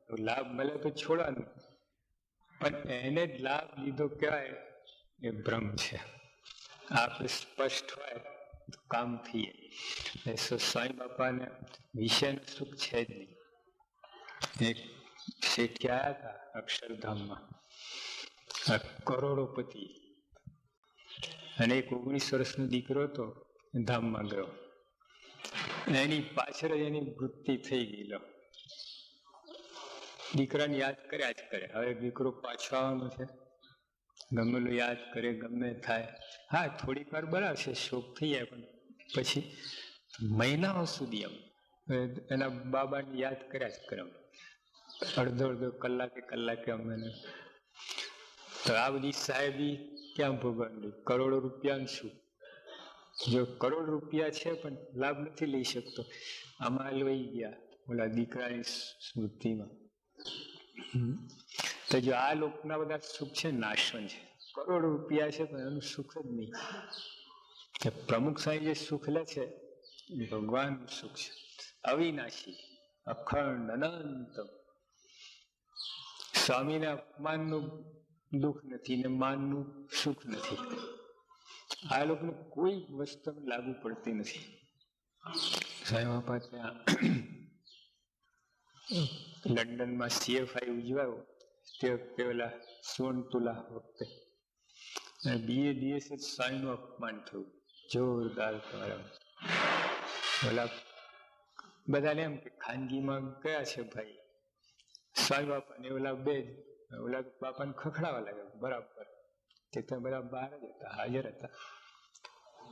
લાભ મળે તો છોડવાનું, પણ એને જ લાભ લીધો કહેવાય એ ભ્રમ છે. આપણે સ્પષ્ટ હોય તો કામ થઈએ. સ્વામી બાપાને વિષયનું સુખ છે જ નહીં. એક શેઠી આવ્યા હતા અક્ષરધામમાં, કરોડોપતિ, અને એક 19 વર્ષનો દીકરો હતો ધામમાં ગયો. એની પાછળ જ એની વૃત્તિ થઈ ગયેલો. દીકરાને યાદ કર્યા જ કરે. હવે દીકરો પાછો આવવાનો છે, ગમેલું યાદ કરે, ગમે થાય. હા, થોડીક વાર બરાબર છે, શોક થઈ જાય, પણ પછી મહિનાઓ સુધી આમ એના બાબાને યાદ કર્યા જ કરે. અડધો કલાકે અમે. તો આ બધી સાહેબી ક્યાં ભોગવવાની? કરોડો રૂપિયા શું? જો કરોડ રૂપિયા છે પણ લાભ નથી લઈ શકતો, આમાં લઈ ગયા ઓલા દીકરાની સ્મૃતિમાં. તો જો આ લોકના બધા સુખ છે નાશવંત છે. કરોડ રૂપિયા છે પણ એનું સુખ જ નહીં. પ્રમુખ સાહેબ જે સુખ લે છે એ ભગવાનનું સુખ છે, અવિનાશી, અખંડ, અનંત. સ્વામીને અપમાનનું દુઃખ નથી ને માનનું સુખ નથી. આ લોકોને કોઈ વસ્તુ લાગુ પડતી નથી. સાંઈ બાપા ત્યાં લંડનમાં CFI ઉજવાયો તે વખતે ઓલા સોનતુલા વખતે બીએ દિવસે સાંઈનું અપમાન થયું જોરદાર. ઓલા બધાને એમ કે ખાનગીમાં ગયા છે ભાઈ સ્વામી બાપા ને ઓલા બે ઓલા બાપાને ખખડાવા લાગ્યા બરાબર. તે તો બધા બહાર જ હતા, હાજર હતા.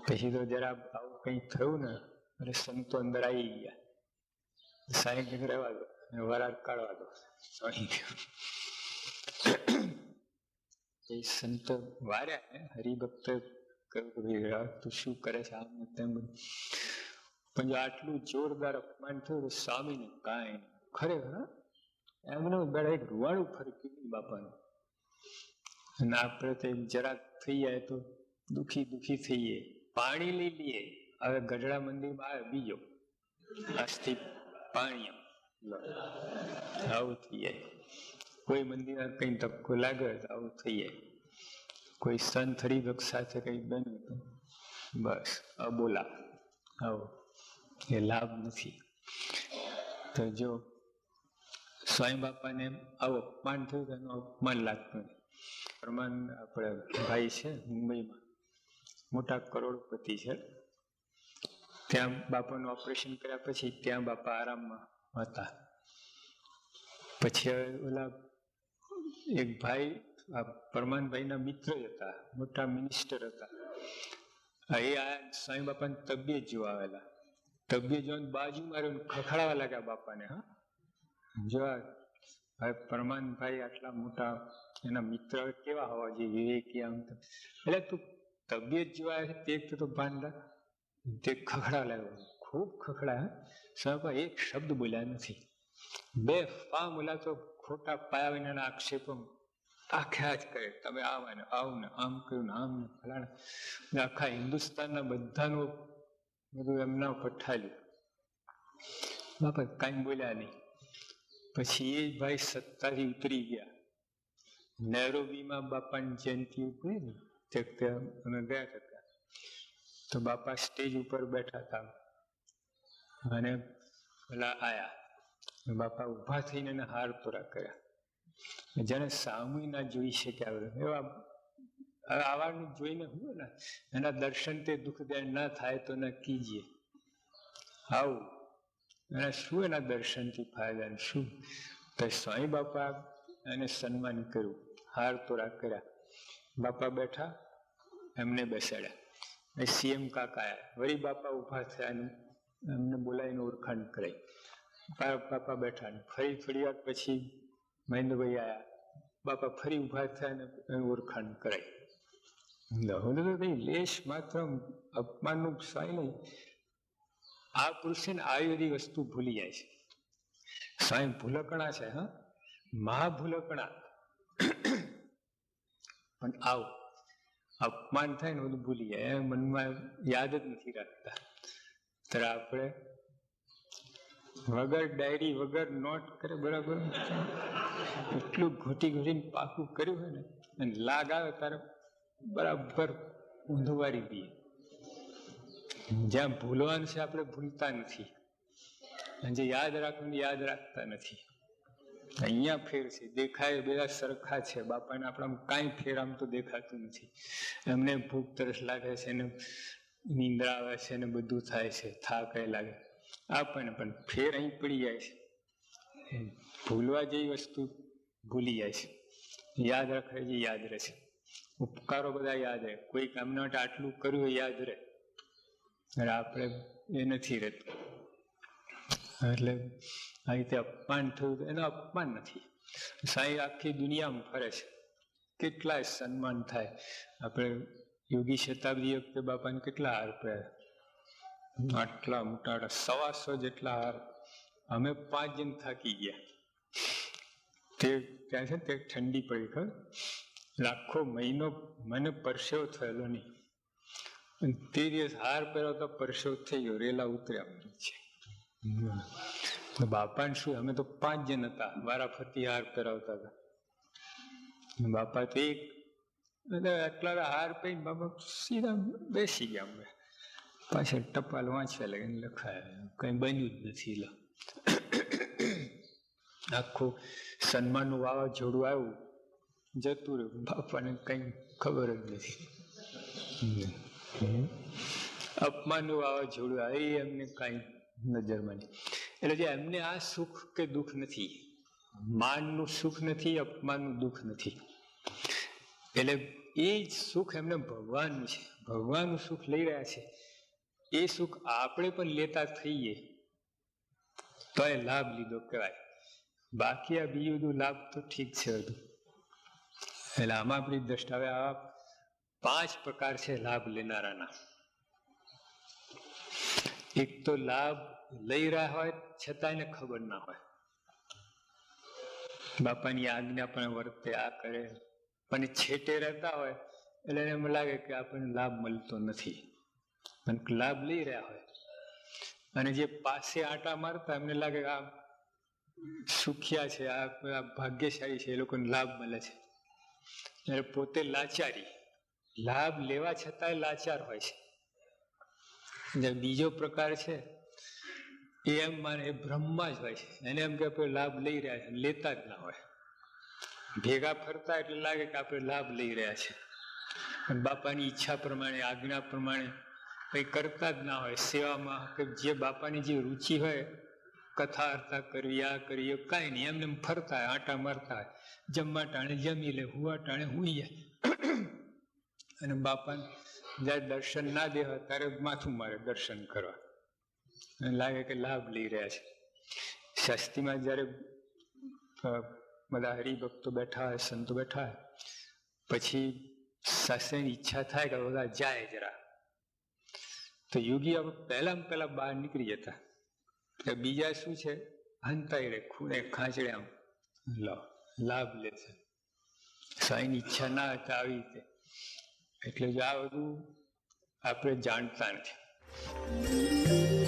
પછી તો જરા આવું કઈ થયું ને એટલે સંતો અંદર આવી ગયા. સાંઈ રહેવા દો, વરાળ કાઢવા દો. એ સંતો વાર્યા ને હરિભક્ત કહ્યું તું શું કરે છે આમ તેમ. પણ જો આટલું જોરદાર અપમાન થયું સ્વામીને કાંઈ ખરેખર એમને બેડા એક રૂવાડું ફરક્યું બાપાનું. અને આપણે તો જરાક થઈ જાય તો દુખી થઈએ. પાણી લઈ લઈએ. હવે ગઢડા મંદિરમાં આવે બીજો અસ્થિ પાણી આવું થઈ જાય. કોઈ મંદિરમાં કઈ ધક્કો લાગે તો આવું થઈ જાય. કોઈ સંત હરિભક્ત સાથે કઈ બન્યું તો બસ અબોલા આવો, એ લાભ નથી. તો જો સ્વામી બાપાને આવું અપમાન થયું તો એનું અપમાન લાગતું નથી. પ્રમાણ આપણે ભાઈ છે મુંબઈમાં, મોટા કરોડપતિ છે. ત્યાં બાપાનું ઓપરેશન કર્યા પછી ત્યાં બાપા આરામમાં હતા. પછી ઓલા એક ભાઈ પરમાનભાઈના મિત્ર જ હતા, મોટા મિનિસ્ટર હતા. એ આ સ્વામી બાપાની તબિયત જોવા આવેલા. તબિયત જોઈને બાજુ માર્યો, ખખડાવા લાગ્યા બાપાને. હા, જો ભાઈ પરમાનભાઈ આટલા મોટા એના મિત્ર કેવા હોવા જોઈએ, વિવેકી આમ. એટલે તું તબિયત જોવા છે તે તો ભાન રાખ. તે ખખડાવા લાગ્યો, ખૂબ ખખડાય. સ્વામી એક શબ્દ બોલ્યા નથી. બે ફામ ઓલા તો ખોટા પાયા વિનાના આક્ષેપો આખ્યા જ કરે. તમે આવા ને આવું ને આમ કર્યું ને આમ ને ફલાણા. આખા હિન્દુસ્તાનના બધાનું બધું એમના ઉપર ઠાલ્યું. બાપા કાંઈ બોલ્યા નહીં. પછી એ ભાઈ સત્તાથી ઉતરી ગયા. નેરોબીમાં બાપાની જયંતિ ઉતરી ને તે અમે ગયા હતા. તો બાપા સ્ટેજ ઉપર બેઠા હતા અને પેલા આયા. બાપા ઉભા થઈને એને હાર તોરા કર્યા. જેને સામુય ના જોઈ શક્યા એવા આવાનું જોઈને હું ને એના દર્શન તે દુઃખદાય ના થાય તો ના કીજીએ. આવું એના શું એના દર્શનથી ફાયદા શું? તો સ્વામી બાપા એને સન્માન કર્યું, હાર તોરા કર્યા. બાપા બેઠા, એમને બેસાડ્યા. CM કાકા આયા. વળી બાપા ઉભા થયા, એમને બોલાવીને ઓળખાણ કરાઈ. બાપા બેઠા. ફરી થોડી વાર પછી મહેન્દ્રભાઈ આયા. બાપા ફરી ઉભા થયા ને એની ઓળખાણ કરાઈ. કઈ લેશ માત્ર અપમાનનું સાય નહીં. આ પુરુષ છે ને આવી બધી વસ્તુ ભૂલી જાય છે. સ્વયં ભૂલકણા છે, હા, મહાભૂલકણા. પણ આવું અપમાન થાય ને બધું ભૂલી જાય, મનમાં યાદ જ નથી રાખતા. ત્યારે આપણે વગર ડાયરી વગર નોટ કરે બરાબર, એટલું ઘોટી ઘોટીને પાકું કર્યું હોય ને, અને લાગ આવે તારે બરાબર ઊંધું વારી દઈએ. જ્યાં ભૂલવાનું છે આપણે ભૂલતા નથી, અને જે યાદ રાખવાનું યાદ રાખતા નથી. અહીંયા ફેર છે, દેખાય બધા સરખા છે. બાપાને આપણામાં કાંઈ ફેર આમ તો દેખાતું નથી. એમને ભૂખ તરસ લાગે છે ને, નિંદ્રા આવે છે ને, બધું થાય છે, થાક લાગે આપણને, પણ ફેર અહીં પડી જાય છે. ભૂલવા જેવી વસ્તુ ભૂલી જાય છે, યાદ રાખે જે યાદ રહે છે. ઉપકારો બધા યાદ રહે, કોઈ કામને માટે આટલું કર્યું યાદ રહે, અને આપણે એ નથી રહેતું. એટલે આ રીતે અપમાન થયું તો એનું અપમાન નથી. સાંઈ આખી દુનિયામાં ફરે છે, કેટલાય સન્માન થાય. આપણે યોગી શતાબ્દી વખતે બાપાને કેટલા હાર પહેર્યા, આટલા મોટા 125 જેટલા હાર. અમે 5 જણ થાકી ગયા. તે ત્યાં છે તે ઠંડી પડી, ખબર આખો મહિનો મને પરસેવો થયેલો નહીં. તે દિવસ હાર પહેર્યો તો પરસેવો થઈ ગયો, રેલા ઉતર્યા છે. બાપાને શું, અમે તો 5 જણ હતા, વારાફરતી હાર પહેરાવતા હતા. બાપા તો એક એટલા હાર પહેરી બાપા સીધા બેસી ગયા. અમે પાછળ ટપાલ વાંચવા લાગે, લખાય કઈ બન્યું જ નથી. આખું સન્માનનું વાવાઝોડું આવ્યું, જતું રહ્યું, બાપાને કઈ ખબર જ નથી. અપમાનનું વાવાઝોડું આવે એ એમને કઈ નજરમાં નહીં. એટલે જે એમને આ સુખ કે દુઃખ નથી, માનનું સુખ નથી, અપમાનનું દુઃખ નથી. એટલે એ સુખ એમને ભગવાનનું છે, ભગવાનનું સુખ લઈ રહ્યા છે. એ સુખ આપણે પણ લેતા થઈએ તો એ લાભ લીધો કહેવાય. બાકી આ બીજું બધું લાભ તો ઠીક છે બધું. એટલે આમાં આપણી દ્રષ્ટિ, હવે આ 5 પ્રકાર છે લાભ લેનારાના. એક તો લાભ લઈ રહ્યા હોય છતાં એને ખબર ના હોય, બાપાની આજ્ઞા પણ વર્તે, આ કરે, પણ છેટે રહેતા હોય એટલે એને એમ લાગે કે આપણને લાભ મળતો નથી. પણ લાભ લઈ રહ્યા હોય, અને જે પાસે આંટા મારતા એમને લાગે કે આ સુખિયા છે, આ ભાગ્યશાળી છે, એ લોકોને લાભ મળે છે. એટલે પોતે લાચારી, લાભ લેવા છતાંય લાચાર હોય છે. બીજો પ્રકાર છે એ એમ માને, એ બ્રહ્મમાં જ હોય છે. એને એમ કે આપણે લાભ લઈ રહ્યા છે, લેતા જ ના હોય. ભેગા ફરતા એટલે લાગે કે આપણે લાભ લઈ રહ્યા છે, પણ બાપાની ઈચ્છા પ્રમાણે, આજ્ઞા પ્રમાણે કંઈ કરતા જ ના હોય. સેવામાં કે જે બાપાની જે રુચિ હોય, કથા અર્થા કરવી, આ કરીએ, કાંઈ નહીં, એમને એમ ફરતા હોય, આંટા મારતા હોય. જમવા ટાણે જમી લે, હુવા ટાણે હુઈ જાય. અને બાપાને જયારે દર્શન ના દેવા ત્યારે માથું મારે દર્શન કરવા, અને લાગે કે લાભ લઈ રહ્યા છે. શાસ્ત્રીમાં જયારે બધા હરિભક્તો બેઠા હોય, સંતો બેઠા હોય, પછી શાસ્ત્રીની ઈચ્છા થાય કે બધા જાય જરા, તો યોગી આપણે પહેલા બહાર નીકળી જતા. બીજા શું છે, હંતાઈ રે, ખૂણે ખાંચડે આમ લાભ લે છે. સાઈની ઈચ્છા ના હતા આવી રીતે. એટલે જ આ બધું આપણે જાણતા નથી.